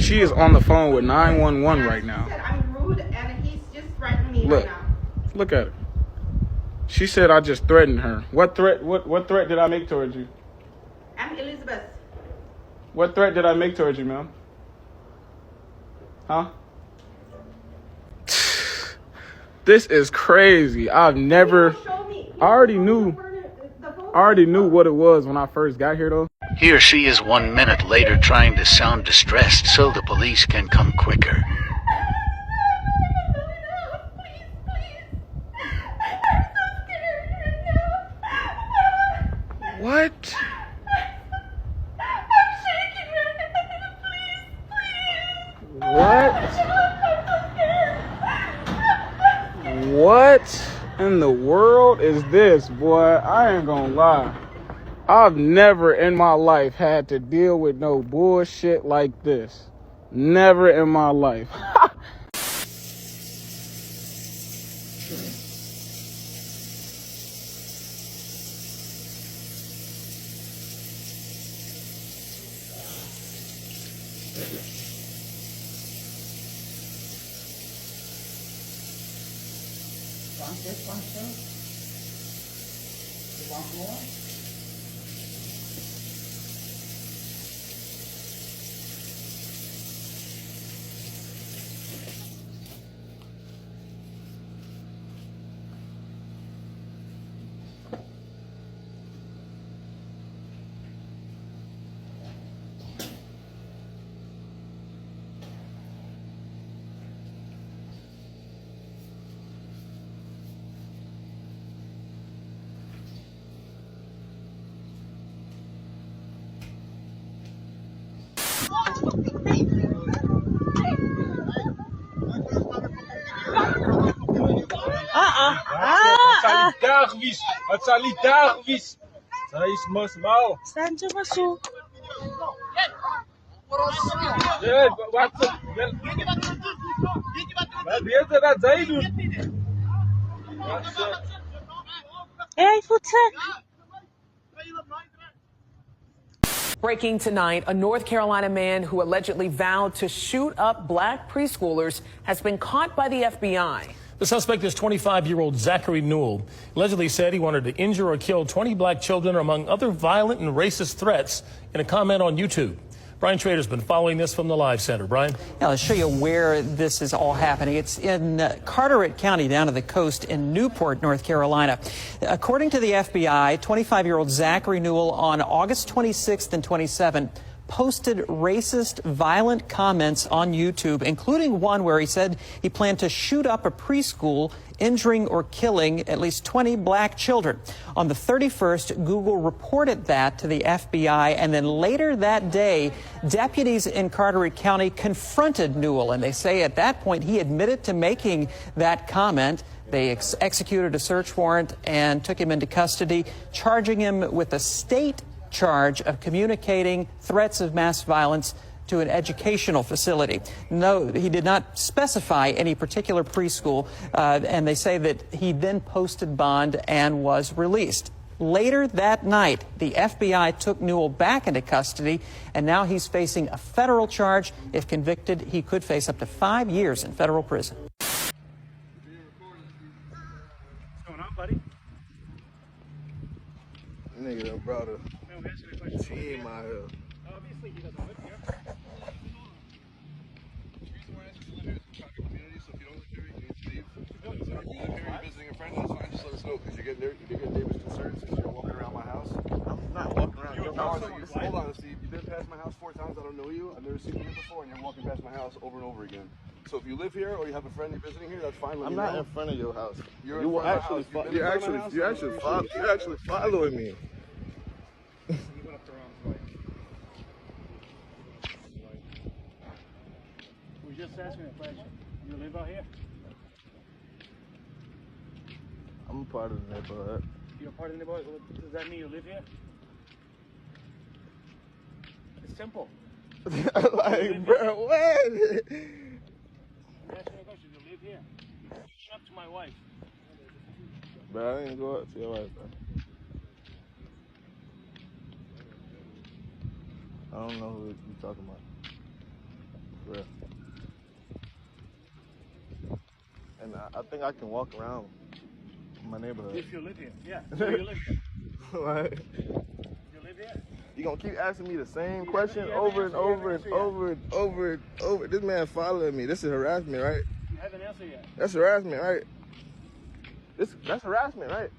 She is on the phone with 911 right now. I'm rude and he's just threatening me Look, right now. look at her. She said I just threatened her. What threat? What threat did I make towards you? I'm Elizabeth. What threat did I make towards you, ma'am? Huh? This is crazy. I've never. I already knew what it was when I first got here, though. Here she is 1 minute later trying to sound distressed so the police can come quicker. What? What? What in the world is this, boy? I ain't gonna lie. I've never in my life had to deal with no bullshit like this. Never in my life. Het zijn niet daar geweest. Zij is massaal. Saan siya masuk? Wat? Weet je dat zij doen? Hey, voeten. Breaking tonight, a North Carolina man who allegedly vowed to shoot up black preschoolers has been caught by the FBI. The suspect is 25-year-old Zachary Newell. Allegedly said he wanted to injure or kill 20 black children, among other violent and racist threats, in a comment on YouTube. Brian Trader's been following this from the Live Center. Brian? Now, let's show you where this is all happening. It's in Carteret County down to the coast in Newport, North Carolina. According to the FBI, 25-year-old Zachary Newell on August 26th and 27th posted racist, violent comments on YouTube, including one where he said he planned to shoot up a preschool, injuring or killing at least 20 black children. On the 31st, Google reported that to the FBI, and then later that day, deputies in Carteret County confronted Newell, and they say at that point he admitted to making that comment. They executed a search warrant and took him into custody, charging him with a state charge of communicating threats of mass violence to an educational facility. No, he did not specify any particular preschool, and they say that he then posted bond and was released. Later that night, the FBI took Newell back into custody, and now he's facing a federal charge. If convicted, he could face up to 5 years in federal prison. What's going on, buddy? Nigga done brought a team out here. Obviously, he doesn't live here. Visiting a friend, that's fine. Just let us know because you get neighbors' concerns because you're walking around my house. I'm not walking around your house. Hold on, Steve. You've been past my house 4 times. I don't know you. I've never seen you here before, and you're walking past my house over and over again. So if you live here or you have a friend you're visiting here, that's fine. I'm not in front of your house. You're actually following me. You went up the wrong way. We're just asking a question. You live out here? I'm a part of the neighborhood. You're part of the neighborhood? Does that mean you live here? It's simple. Like, bro, what? I'm asking a question. You live here? Shut up to my wife. But I didn't go up to your wife, bro. I don't know who you're talking about. For real. And I think I can walk around my neighborhood. If you live here, yeah. So you live here. Like, You live here. you gonna keep asking me the same question over and over and over and over and over. This man following me. This is harassment, right? You haven't answered yet. That's harassment, right? That's harassment, right?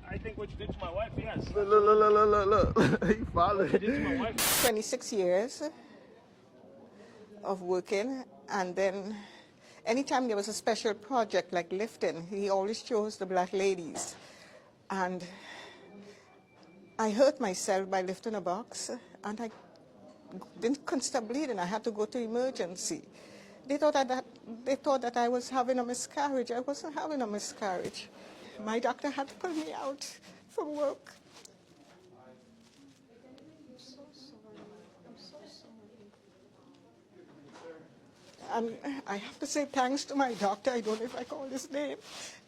I think what you did to my wife, yes. Look. He followed. What you did to my wife. 26 years of working, and then anytime there was a special project like lifting, he always chose the black ladies. And I hurt myself by lifting a box, and I couldn't stop bleeding. I had to go to emergency. They thought that I was having a miscarriage. I wasn't having a miscarriage. My doctor had to pull me out from work. I'm so sorry. I'm so sorry. And I have to say thanks to my doctor. I don't know if I call his name,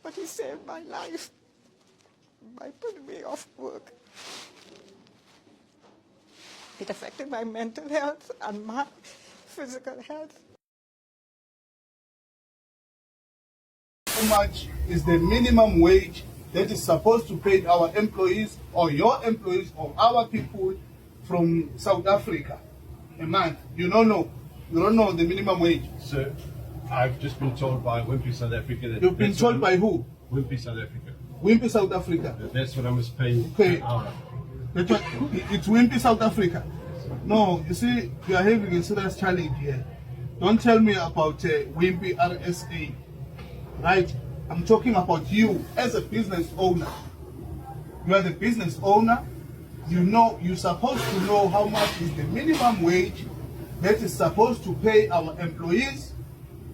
but he saved my life by putting me off work. It affected my mental health and my physical health. How much is the minimum wage that is supposed to pay our employees or your employees or our people from South Africa a month? You don't know. You don't know the minimum wage. So, I've just been told by Wimpy South Africa that... You've been told by who? Wimpy South Africa. Wimpy South Africa. That's what I must pay Okay. an hour. It's Wimpy South Africa. No, you see, we are having a serious challenge here. Don't tell me about Wimpy RSA. Right? I'm talking about you as a business owner. You are the business owner. You know, you're supposed to know how much is the minimum wage that is supposed to pay our employees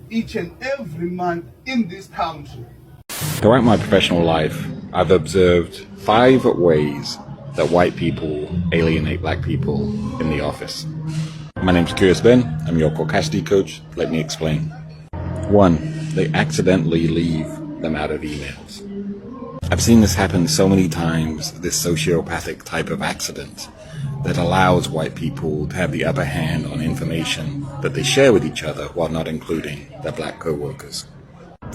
each and every month in this country. Throughout my professional life, I've observed 5 ways that white people alienate black people in the office. My name's Curious Ben. I'm your caucasity coach. Let me explain. 1. They accidentally leave them out of emails. I've seen this happen so many times, this sociopathic type of accident that allows white people to have the upper hand on information that they share with each other while not including their black co-workers.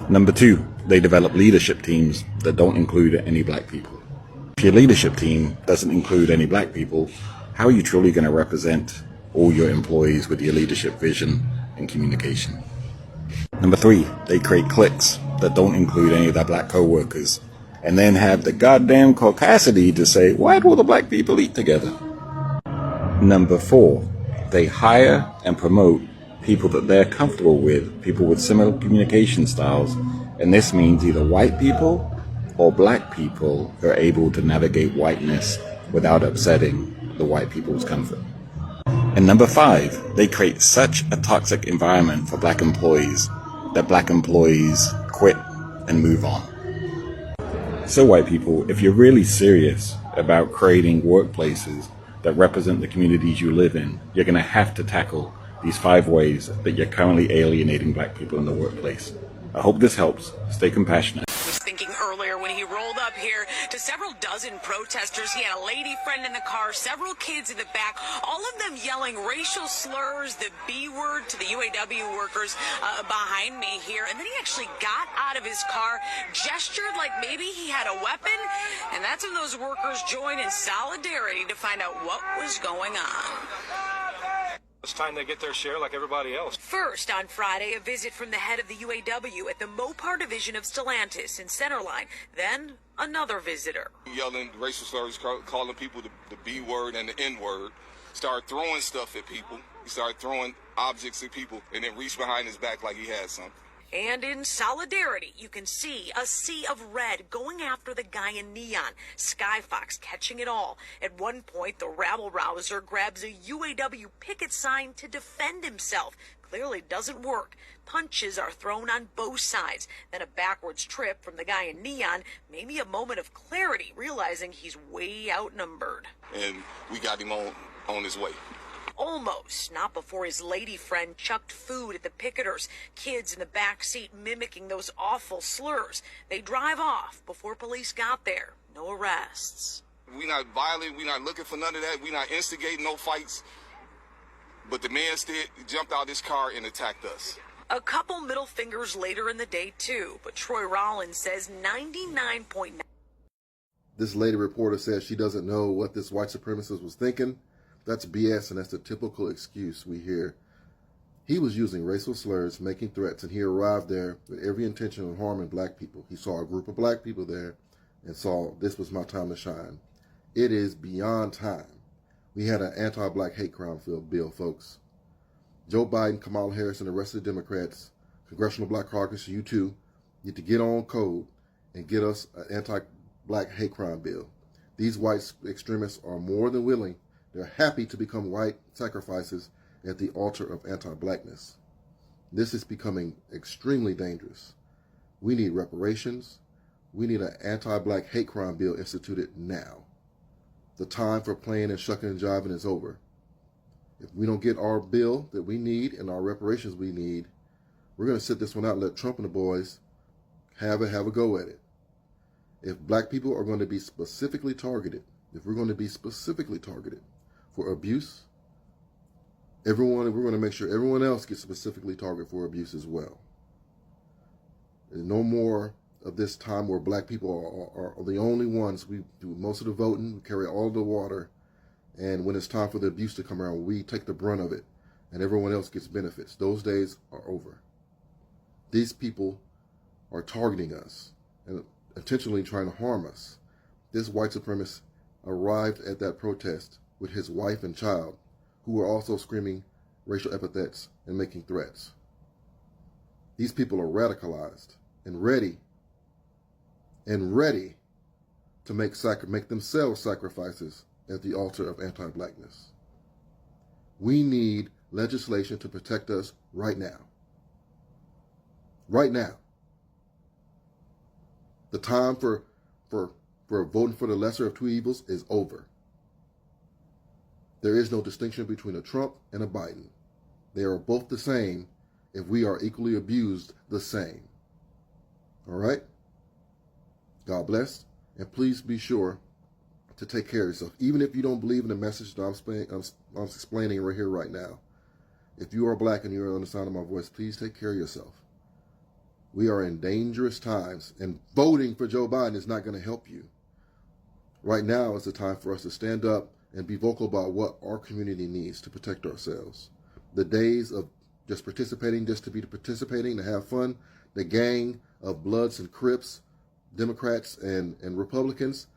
Number 2, they develop leadership teams that don't include any black people. If your leadership team doesn't include any black people, how are you truly going to represent all your employees with your leadership vision and communication? Number 3, they create cliques that don't include any of their black co-workers and then have the goddamn caucasity to say, why do all the black people eat together? Number 4, they hire and promote people that they're comfortable with, people with similar communication styles, and this means either white people or black people who are able to navigate whiteness without upsetting the white people's comfort. And number 5, they create such a toxic environment for black employees that black employees quit and move on. So white people, if you're really serious about creating workplaces that represent the communities you live in, you're going to have to tackle these 5 ways that you're currently alienating black people in the workplace. I hope this helps. Stay compassionate. Was thinking earlier when he rolled up here to several dozen protesters. He had a lady friend in the car, several kids in the back, all of them yelling racial slurs, the B word to the UAW workers behind me here. And then he actually got out of his car, gestured like maybe he had a weapon, and that's when those workers joined in solidarity to find out what was going on. It's time they get their share like everybody else. First, on Friday, a visit from the head of the UAW at the Mopar division of Stellantis in Centerline. Then, another visitor. Yelling racial slurs, calling people the B word and the N word. Started throwing stuff at people. He started throwing objects at people and then reached behind his back like he had something. And in solidarity, you can see a sea of red going after the guy in neon. Skyfox catching it all. At one point, the rabble-rouser grabs a UAW picket sign to defend himself. Clearly doesn't work. Punches are thrown on both sides. Then a backwards trip from the guy in neon. Maybe a moment of clarity, realizing he's way outnumbered. And we got him on his way. Almost, not before his lady friend chucked food at the picketers. Kids in the back seat mimicking those awful slurs. They drive off before police got there. No arrests. We not violent. We not looking for none of that. We not instigating no fights. But the man jumped out his car and attacked us. A couple middle fingers later in the day, too, but Troy Rollins says 99.9. This lady reporter says she doesn't know what this white supremacist was thinking. That's BS, and that's the typical excuse we hear. He was using racial slurs, making threats, and he arrived there with every intention of harming black people. He saw a group of black people there and saw this was my time to shine. It is beyond time. We had an anti-black hate crime bill, folks. Joe Biden, Kamala Harris, and the rest of the Democrats, Congressional Black Caucus, you too, need to get on code and get us an anti-black hate crime bill. These white extremists are more than willing. They're happy to become white sacrifices at the altar of anti-blackness. This is becoming extremely dangerous. We need reparations. We need an anti-black hate crime bill instituted now. The time for playing and shucking and jiving is over. If we don't get our bill that we need and our reparations we need, we're going to sit this one out and let Trump and the boys have a go at it. If black people are going to be specifically targeted, if we're going to be specifically targeted for abuse, we're going to make sure everyone else gets specifically targeted for abuse as well. There's no more of this time where black people are the only ones. We do most of the voting, we carry all the water, and when it's time for the abuse to come around, we take the brunt of it, and everyone else gets benefits. Those days are over. These people are targeting us and intentionally trying to harm us. This white supremacist arrived at that protest with his wife and child, who were also screaming racial epithets and making threats. These people are radicalized and ready to make themselves sacrifices at the altar of anti-blackness. We need legislation to protect us right now. Right now. The time for voting for the lesser of two evils is over. There is no distinction between a Trump and a Biden. They are both the same if we are equally abused the same. All right? God bless. And please be sure to take care of yourself. Even if you don't believe in the message that I'm explaining right here, right now. If you are black and you're on the sound of my voice, please take care of yourself. We are in dangerous times, and voting for Joe Biden is not going to help you. Right now is the time for us to stand up and be vocal about what our community needs to protect ourselves. The days of just participating, just to be participating, to have fun, the gang of Bloods and Crips, Democrats and Republicans,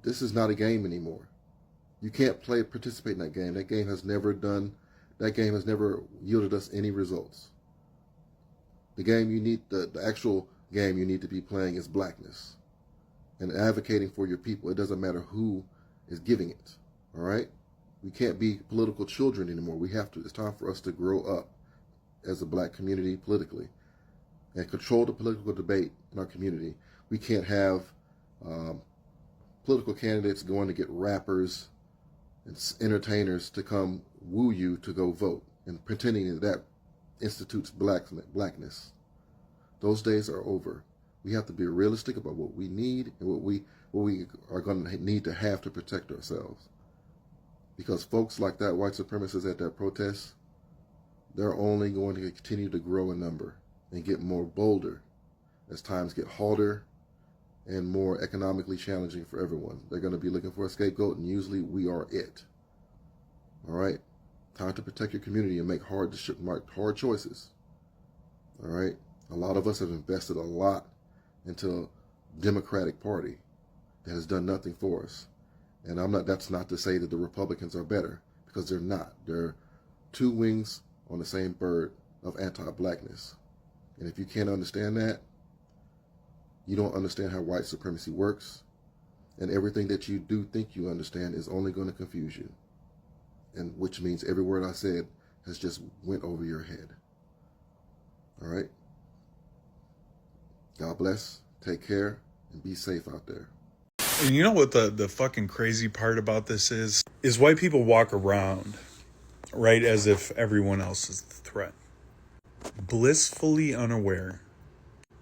this is not a game anymore. You can't participate in that game. That game has never yielded us any results. The game you need, the actual game you need to be playing is blackness and advocating for your people. It doesn't matter who is giving it. All right? We can't be political children anymore. It's time for us to grow up as a black community politically and control the political debate in our community. We can't have political candidates going to get rappers and entertainers to come woo you to go vote and pretending that institutes blackness. Those days are over. We have to be realistic about what we need and what we are going to need to have to protect ourselves. Because folks like that white supremacists at that protest, they're only going to continue to grow in number and get more bolder as times get harder and more economically challenging for everyone. They're going to be looking for a scapegoat, and usually we are it. All right? Time to protect your community and make hard choices. All right? A lot of us have invested a lot into a Democratic Party that has done nothing for us. And that's not to say that the Republicans are better, because they're not. They're two wings on the same bird of anti-blackness. And if you can't understand that, you don't understand how white supremacy works. And everything that you do think you understand is only going to confuse you. And which means every word I said has just went over your head. All right? God bless. Take care and be safe out there. And you know what the fucking crazy part about this is white people walk around, right, as if everyone else is the threat, blissfully unaware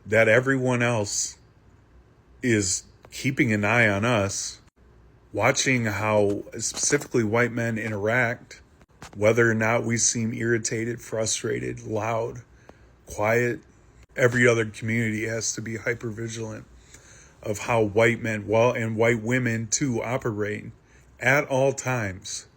that everyone else is keeping an eye on us, watching how specifically white men interact Whether or not we seem irritated, frustrated, loud, quiet, every other community has to be hypervigilant of how white men, well, and white women too, operate at all times.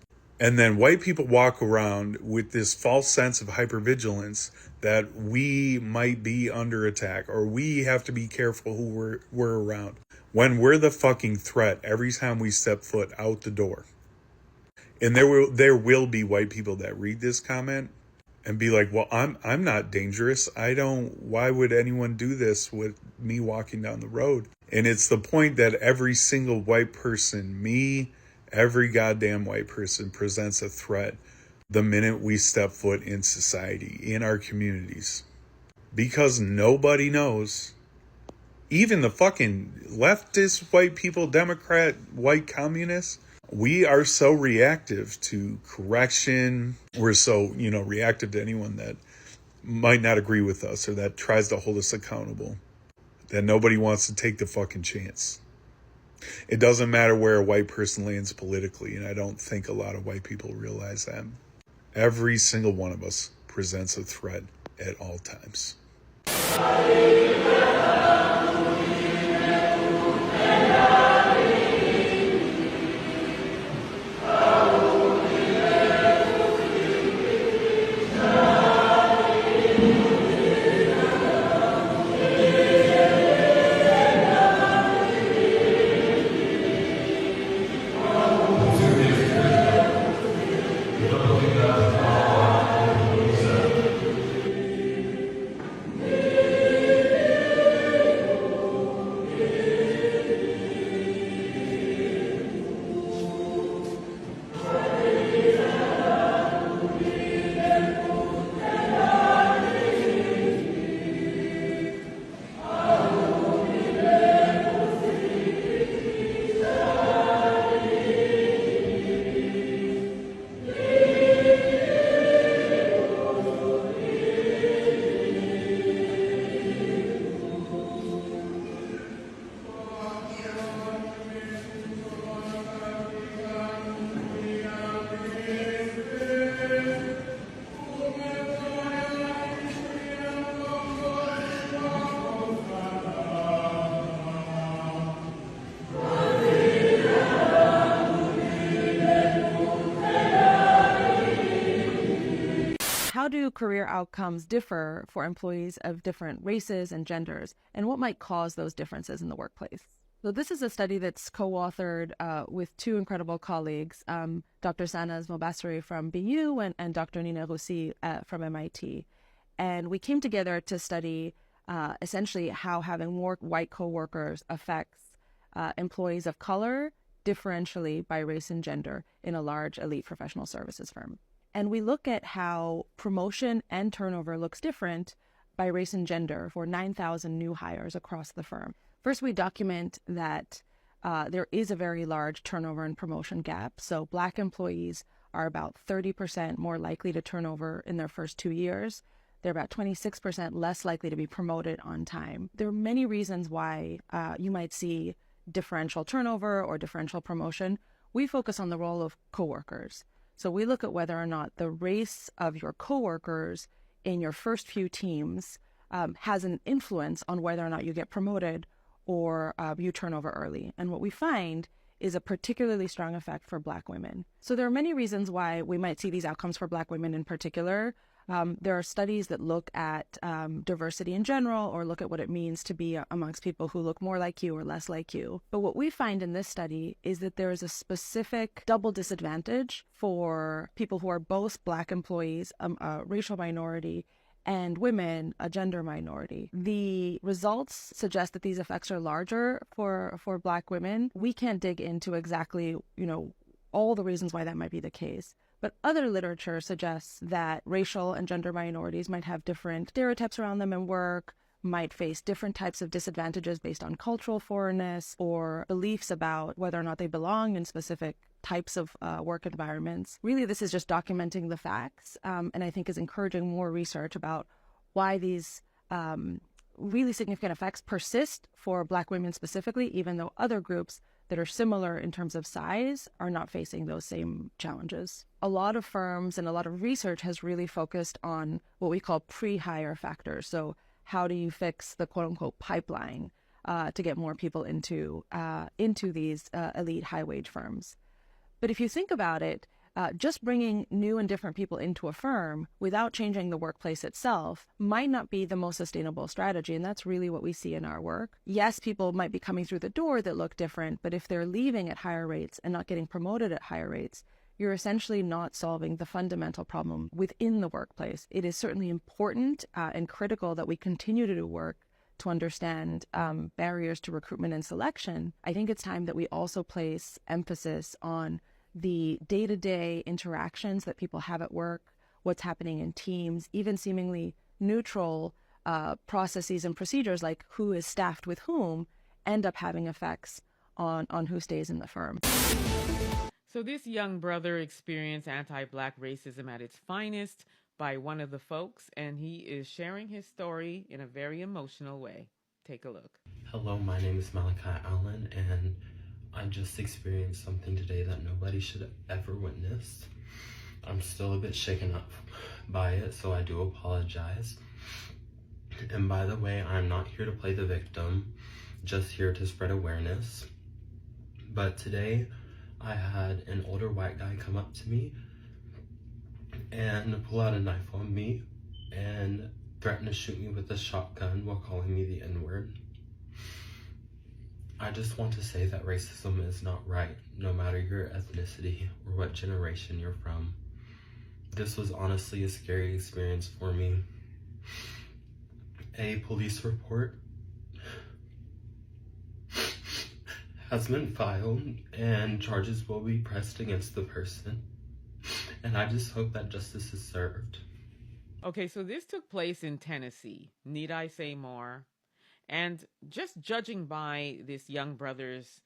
And then white people walk around with this false sense of hypervigilance that we might be under attack or we have to be careful who we're around, when we're the fucking threat every time we step foot out the door. And there will be white people that read this comment and be like, well, I'm not dangerous. Why would anyone do this with me walking down the road? And it's the point that every single white person, me, every goddamn white person, presents a threat the minute we step foot in society, in our communities. Because nobody knows, even the fucking leftist white people, Democrat, white communists, we are so reactive to correction. We're so, reactive to anyone that might not agree with us or that tries to hold us accountable, that nobody wants to take the fucking chance. It doesn't matter where a white person lands politically, and I don't think a lot of white people realize that. Every single one of us presents a threat at all times. How do career outcomes differ for employees of different races and genders, and what might cause those differences in the workplace? So this is a study that's co-authored with two incredible colleagues, Dr. Sanaz Mobasri from BU and Dr. Nina Roussi from MIT. And we came together to study essentially how having more white coworkers affects employees of color differentially by race and gender in a large elite professional services firm. And we look at how promotion and turnover looks different by race and gender for 9,000 new hires across the firm. First, we document that there is a very large turnover and promotion gap. So Black employees are about 30% more likely to turn over in their first 2 years. They're about 26% less likely to be promoted on time. There are many reasons why you might see differential turnover or differential promotion. We focus on the role of coworkers. So we look at whether or not the race of your coworkers in your first few teams has an influence on whether or not you get promoted or you turn over early. And what we find is a particularly strong effect for Black women. So there are many reasons why we might see these outcomes for Black women in particular. There are studies that look at diversity in general or look at what it means to be amongst people who look more like you or less like you. But what we find in this study is that there is a specific double disadvantage for people who are both Black employees, a racial minority, and women, a gender minority. The results suggest that these effects are larger for Black women. We can't dig into exactly, all the reasons why that might be the case. But other literature suggests that racial and gender minorities might have different stereotypes around them in work, might face different types of disadvantages based on cultural foreignness or beliefs about whether or not they belong in specific types of work environments. Really, this is just documenting the facts, and I think is encouraging more research about why these really significant effects persist for Black women specifically, even though other groups that are similar in terms of size are not facing those same challenges. A lot of firms and a lot of research has really focused on what we call pre-hire factors. So how do you fix the quote-unquote pipeline to get more people into these elite high-wage firms? But if you think about it, just bringing new and different people into a firm without changing the workplace itself might not be the most sustainable strategy. And that's really what we see in our work. Yes, people might be coming through the door that look different, but if they're leaving at higher rates and not getting promoted at higher rates, you're essentially not solving the fundamental problem within the workplace. It is certainly important and critical that we continue to do work to understand barriers to recruitment and selection. I think it's time that we also place emphasis on the day-to-day interactions that people have at work, what's happening in teams, even seemingly neutral processes and procedures like who is staffed with whom end up having effects on who stays in the firm. So this young brother experienced anti-Black racism at its finest by one of the folks, and he is sharing his story in a very emotional way. Take a look. Hello, my name is Malachi Allen, and I just experienced something today that nobody should have ever witnessed. I'm still a bit shaken up by it, so I do apologize. And by the way, I'm not here to play the victim, just here to spread awareness. But today, I had an older white guy come up to me and pull out a knife on me and threaten to shoot me with a shotgun while calling me the N-word. I just want to say that racism is not right, no matter your ethnicity or what generation you're from. This was honestly a scary experience for me. A police report has been filed and charges will be pressed against the person. And I just hope that justice is served. Okay, so this took place in Tennessee. Need I say more? And just judging by this young brother's,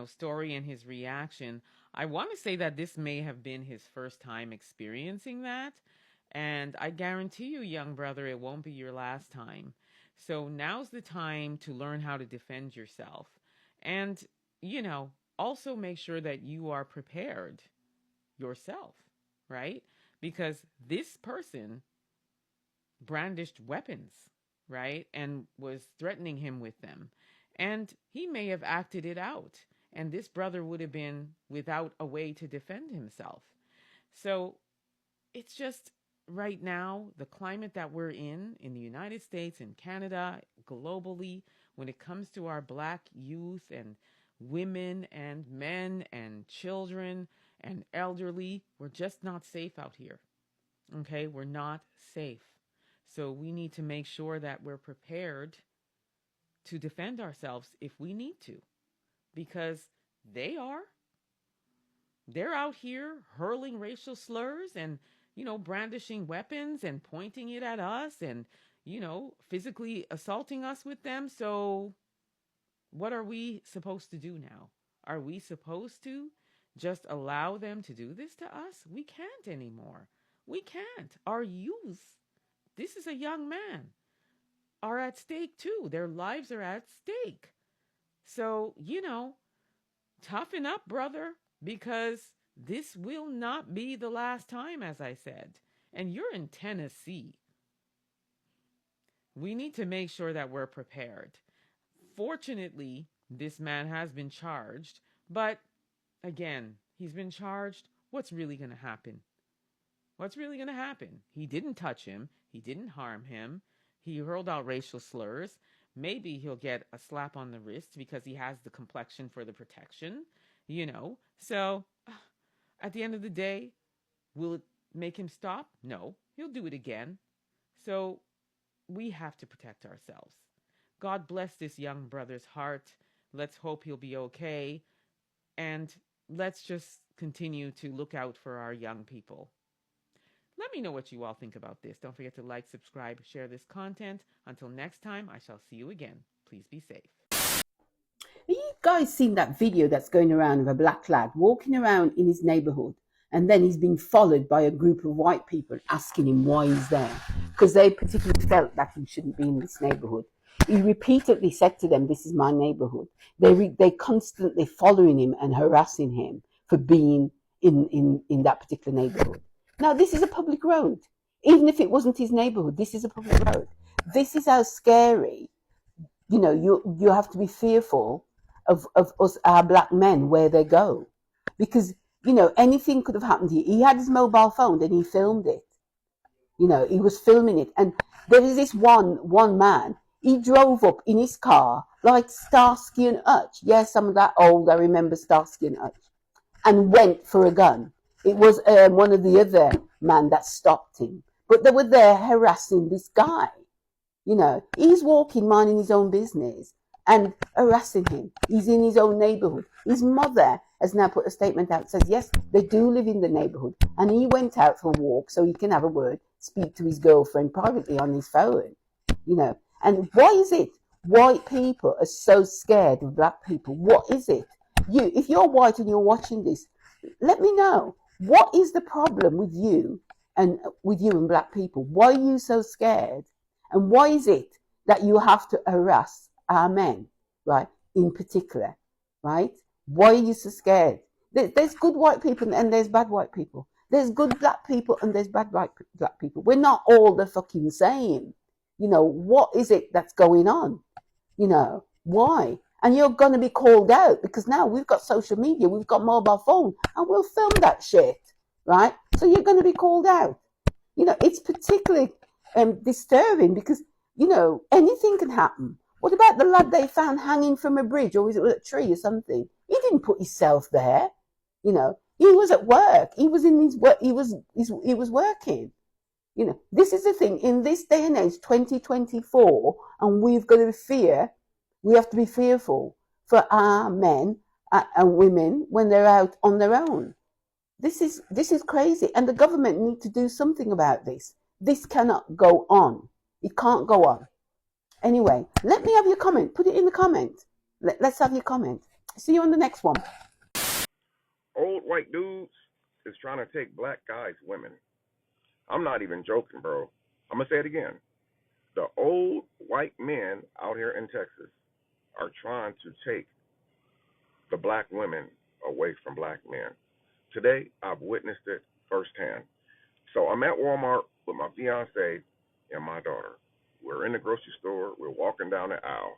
story and his reaction, I want to say that this may have been his first time experiencing that. And I guarantee you, young brother, it won't be your last time. So now's the time to learn how to defend yourself. And, also make sure that you are prepared yourself, right? Because this person brandished weapons, right? And was threatening him with them. And he may have acted it out. And this brother would have been without a way to defend himself. So it's just right now, the climate that we're in the United States and Canada, globally, when it comes to our Black youth and women and men and children and elderly, we're just not safe out here. Okay, we're not safe. So we need to make sure that we're prepared to defend ourselves if we need to, because they're out here hurling racial slurs and, brandishing weapons and pointing it at us and, physically assaulting us with them. So what are we supposed to do now? Are we supposed to just allow them to do this to us? We can't anymore. We can't. Our youth, this is a young man, are at stake too. Their lives are at stake. So, toughen up, brother, because this will not be the last time, as I said. And you're in Tennessee. We need to make sure that we're prepared. Fortunately, this man has been charged, but again, he's been charged. What's really going to happen? What's really going to happen? He didn't touch him. He didn't harm him. He hurled out racial slurs. Maybe he'll get a slap on the wrist because he has the complexion for the protection, So at the end of the day, will it make him stop? No, he'll do it again. So we have to protect ourselves. God bless this young brother's heart. Let's hope he'll be okay. And let's just continue to look out for our young people. Let me know what you all think about this. Don't forget to like, subscribe, share this content. Until next time, I shall see you again. Please be safe. Have you guys seen that video that's going around of a black lad walking around in his neighborhood, and then he's being followed by a group of white people asking him why he's there, because they particularly felt that he shouldn't be in this neighborhood? He repeatedly said to them, "This is my neighborhood." They constantly following him and harassing him for being in that particular neighborhood. Now, this is a public road. Even if it wasn't his neighborhood, this is a public road. This is how scary, you have to be fearful of us, our black men, where they go. Because, anything could have happened to you. He had his mobile phone and he filmed it. He was filming it. And there is this one man, he drove up in his car like Starsky and Hutch. Yes, I'm that old, I remember Starsky and Hutch. And went for a gun. It was one of the other man that stopped him. But they were there harassing this guy. He's walking, minding his own business and harassing him. He's in his own neighborhood. His mother has now put a statement out that says, yes, they do live in the neighborhood. And he went out for a walk so he can have a word, speak to his girlfriend privately on his phone. And why is it white people are so scared of black people? What is it? If you're white and you're watching this, let me know. What is the problem with you and black people? Why are you so scared? And why is it that you have to harass our men, right? In particular, right? Why are you so scared? There's good white people and there's bad white people. There's good black people and there's bad black people. We're not all the fucking same. What is it that's going on? Why? And you're going to be called out because now we've got social media, we've got mobile phone, and we'll film that shit, right? So you're going to be called out. It's particularly disturbing because, anything can happen. What about the lad they found hanging from a bridge, or was it a tree or something? He didn't put himself there. He was at work. He was in his work. He was working. This is the thing. In this day and age, 2024, and we've got to fear. We have to be fearful for our men and women when they're out on their own. This is crazy, and the government need to do something about this. This cannot go on. It can't go on. Anyway, let me have your comment. Put it in the comment. Let's have your comment. See you on the next one. Old white dudes is trying to take black guys' women. I'm not even joking, bro. I'm going to say it again. The old white men out here in Texas are trying to take the black women away from black men. Today, I've witnessed it firsthand. So I'm at Walmart with my fiance and my daughter. We're in the grocery store. We're walking down the aisle.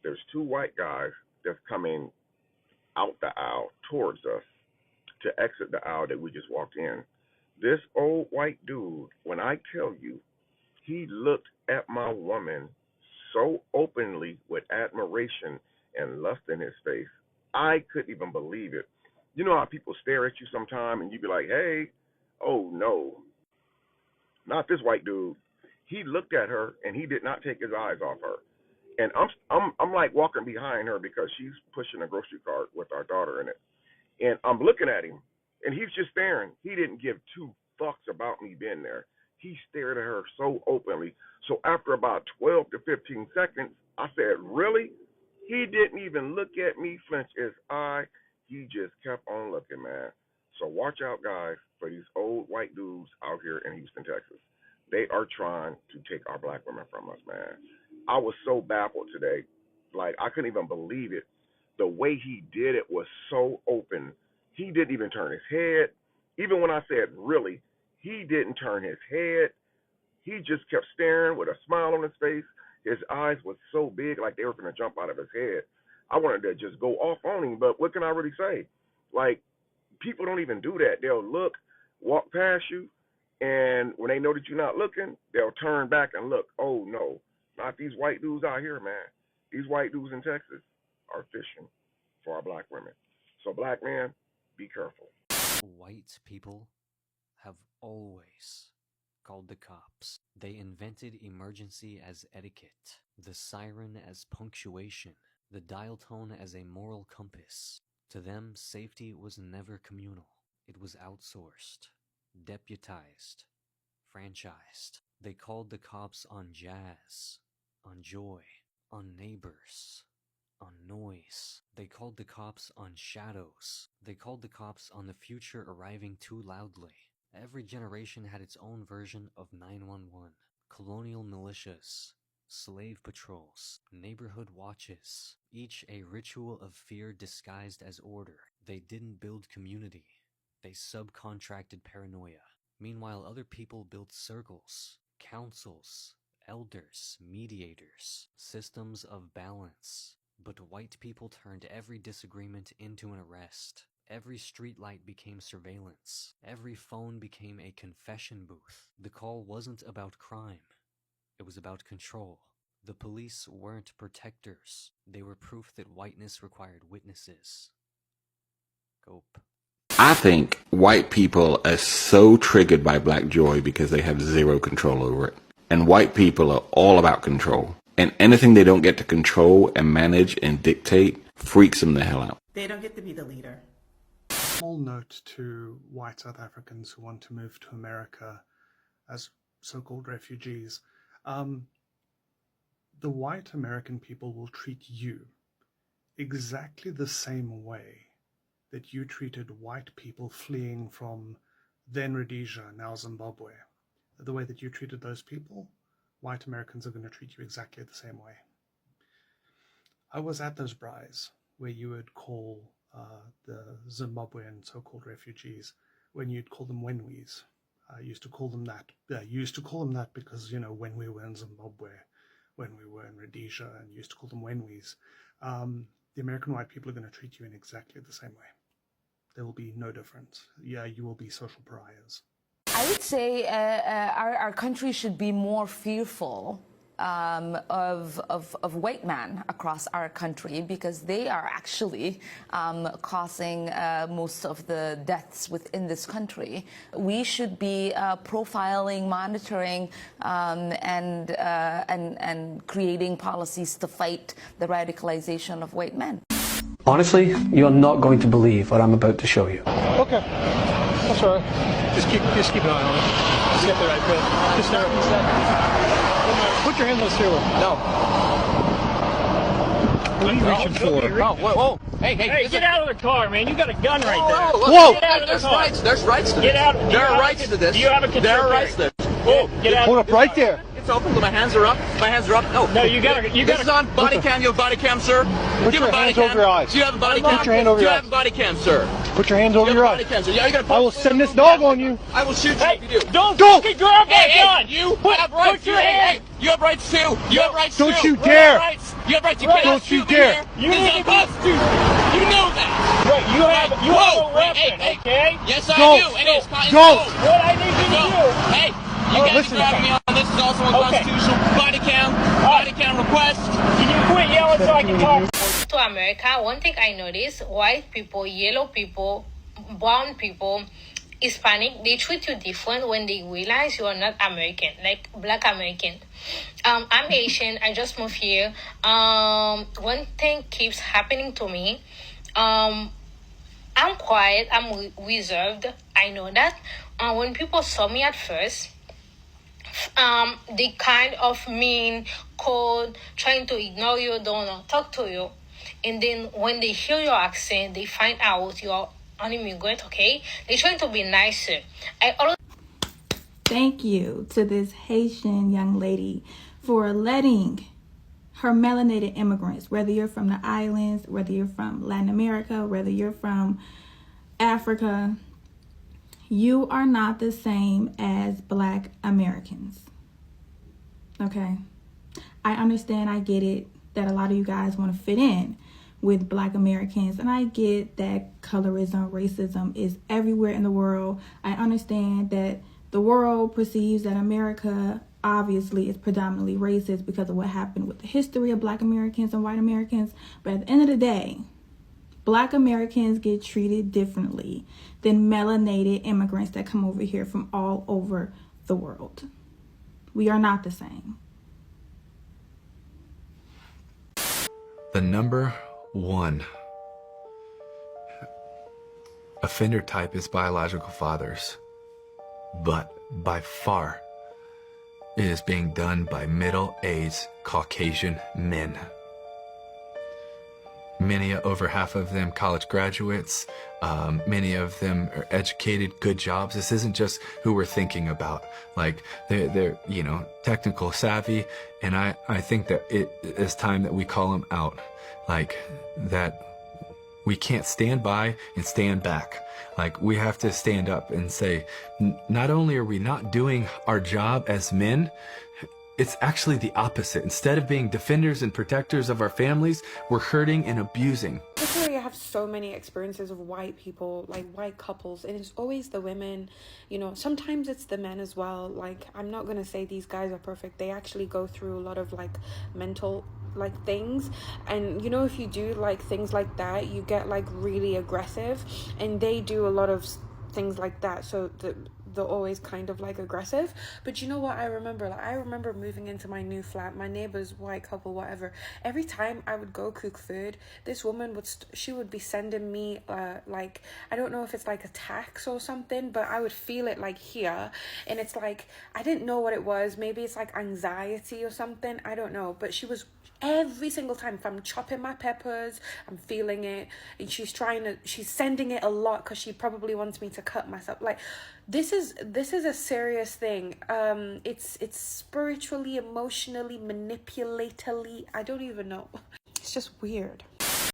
There's two white guys that's coming out the aisle towards us to exit the aisle that we just walked in. This old white dude, when I tell you, he looked at my woman so openly with admiration and lust in his face, I couldn't even believe it. You know how people stare at you sometime and you be like, hey, oh no, not this white dude. He looked at her and he did not take his eyes off her. And I'm like walking behind her because she's pushing a grocery cart with our daughter in it. And I'm looking at him and he's just staring. He didn't give two fucks about me being there. He stared at her so openly. So after about 12 to 15 seconds, I said, really? He didn't even look at me, flinch his eye. He just kept on looking, man. So watch out, guys, for these old white dudes out here in Houston, Texas. They are trying to take our black women from us, man. I was so baffled today. Like, I couldn't even believe it. The way he did it was so open. He didn't even turn his head. Even when I said, really, he didn't turn his head. He just kept staring with a smile on his face. His eyes were so big, like they were going to jump out of his head. I wanted to just go off on him, but what can I really say? Like, people don't even do that. They'll look, walk past you, and when they know that you're not looking, they'll turn back and look. Oh, no, not these white dudes out here, man. These white dudes in Texas are fishing for our black women. So, black man, be careful. White people have always called the cops. They invented emergency as etiquette, the siren as punctuation, the dial tone as a moral compass. To them, safety was never communal. It was outsourced, deputized, franchised. They called the cops on jazz, on joy, on neighbors, on noise. They called the cops on shadows. They called the cops on the future arriving too loudly. Every generation had its own version of 911. Colonial militias, slave patrols, neighborhood watches, each a ritual of fear disguised as order. They didn't build community. They subcontracted paranoia. Meanwhile, other people built circles, councils, elders, mediators, systems of balance. But white people turned every disagreement into an arrest. Every streetlight became surveillance. Every phone became a confession booth. The call wasn't about crime. It was about control. The police weren't protectors. They were proof that whiteness required witnesses. Cope. I think white people are so triggered by black joy because they have zero control over it. And white people are all about control. And anything they don't get to control and manage and dictate freaks them the hell out. They don't get to be the leader. Small note to white South Africans who want to move to America as so-called refugees. The white American people will treat you exactly the same way that you treated white people fleeing from then Rhodesia, now Zimbabwe. The way that you treated those people, white Americans are going to treat you exactly the same way. I was at those braais where you would call the Zimbabwean so-called refugees, when you'd call them wenwes. I used to call them that. You used to call them that because, you know, when we were in Zimbabwe, when we were in Rhodesia, and you used to call them wenwes. The American white people are going to treat you in exactly the same way. There will be no difference. Yeah, you will be social pariahs. I would say our country should be more fearful of white men across our country, because they are actually causing most of the deaths within this country. We should be profiling, monitoring, and creating policies to fight the radicalization of white men. Honestly, you're not going to believe what I'm about to show you. Okay, that's all right. Just keep an eye on it. Just get the right fit. Just start. Put your hands on the steering wheel. No. What are you reaching for? Oh, whoa. Hey, Get out of the car, man. You got a gun right there. Whoa! Get out of the car. There's rights to this. Get out. There are rights to this. Do you have a control? There are rights to this. Whoa! Get out. Hold up right there. It's open. My hands are up. My hands are up. No, you got to. This is on body cam. You have a body cam, sir? Put your hands over your eyes. Do you have a body cam? Put your hand over your eyes. Do you have a body cam, sir? Put your hands over your eyes. I will send this dog on you. I will shoot you if you do. Don't grab that gun. You have rights. Put your hands. You have rights too. You have rights too. Don't you dare. You have rights. You can't shoot me here. You This is unconstitutional. You know that. Right, you have a weapon, okay? Yes, I do. It is. Don't. What I need you to do. Hey, you can't be grabbing me on this. Is also unconstitutional. Body cam request. Can you quit yelling so I can talk? To America, one thing I noticed: white people, yellow people, brown people, Hispanic, they treat you different when they realize you are not American, like Black American. I'm Asian. I just moved here. One thing keeps happening to me. I'm quiet. I'm reserved. I know that. When people saw me at first, they kind of mean, cold, trying to ignore you, don't want to talk to you. And then when they hear your accent, they find out you're an immigrant, okay? They're trying to be nicer. Thank you to this Haitian young lady for letting her melanated immigrants, whether you're from the islands, whether you're from Latin America, whether you're from Africa, you are not the same as Black Americans. Okay? I understand, I get it, that a lot of you guys want to fit in with Black Americans, and I get that colorism, racism is everywhere in the world. I understand that the world perceives that America obviously is predominantly racist because of what happened with the history of Black Americans and white Americans. But at the end of the day, Black Americans get treated differently than melanated immigrants that come over here from all over the world. We are not the same. The number one offender type is biological fathers, but by far it is being done by middle-aged Caucasian men. over half of them college graduates. Many of them are educated, good jobs. This isn't just who we're thinking about. Like they're technical savvy, and I think that it is time that we call them out. Like that we can't stand by and stand back. Like we have to stand up and say, not only are we not doing our job as men, it's actually the opposite. Instead of being defenders and protectors of our families, we're hurting and abusing. Literally, I have so many experiences of white people, like white couples, and it's always the women, sometimes it's the men as well. Like, I'm not gonna say these guys are perfect. They actually go through a lot of like mental things, and if you do like things like that, you get like really aggressive, and they do a lot of things like that, so they're always kind of like aggressive. But you know what, I remember moving into my new flat, my neighbor's white couple, whatever. Every time I would go cook food, this woman would be sending me like, I don't know if it's like a tax or something, but I would feel it like here, and it's like, I didn't know what it was. Maybe it's like anxiety or something, I don't know. But she was, every single time, if I'm chopping my peppers, I'm feeling it, and she's sending it a lot because she probably wants me to cut myself. Like, this is a serious thing. It's spiritually, emotionally, manipulatively, I don't even know. It's just weird.